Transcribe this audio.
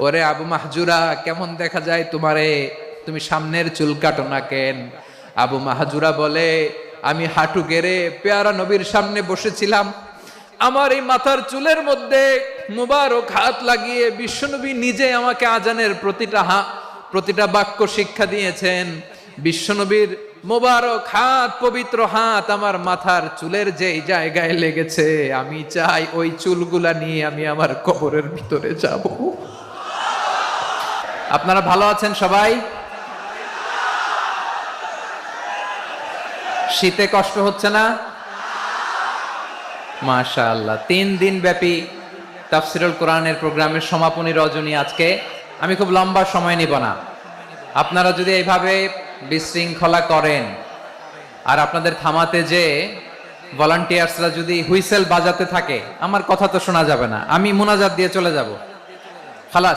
ওরে আবু মাহজুরা, কেমন দেখা যায় তোমারে, তুমি সামনের চুল কাটো না কেন? আবু মাহজুরা বলে, আমি হাঁটু গেড়ে পেয়ারা নবীর সামনে বসেছিলাম, আমার এই মাথার চুলের মধ্যে মুবারক হাত লাগিয়ে বিশ্বনবী নিজে আমাকে আজানের প্রতিটা বাক্য শিক্ষা দিয়েছেন। বিশ্বনবীর মোবারক হাত, পবিত্র হাত আমার মাথার চুলের যেই জায়গায় লেগেছে, আমি চাই ওই চুলগুলা নিয়ে আমি আমার কবরের ভিতরে যাব। আপনারা ভালো আছেন সবাই? শীতে কষ্ট হচ্ছে না? মাশাআল্লাহ। 3 দিন ব্যাপী তাফসীরুল কোরআনের প্রোগ্রামের সমাপনী রজনী আজকে। আমি খুব লম্বা সময় নিব না। আপনারা যদি এইভাবে বিশৃঙ্খলা করেন আর আপনাদের থামাতে যে ভলান্টিয়ার্সরা যদি হুইসেল বাজাতে থাকে, আমার কথা তো শোনা যাবে না, আমি মুনাজাত দিয়ে চলে যাব। খালাস।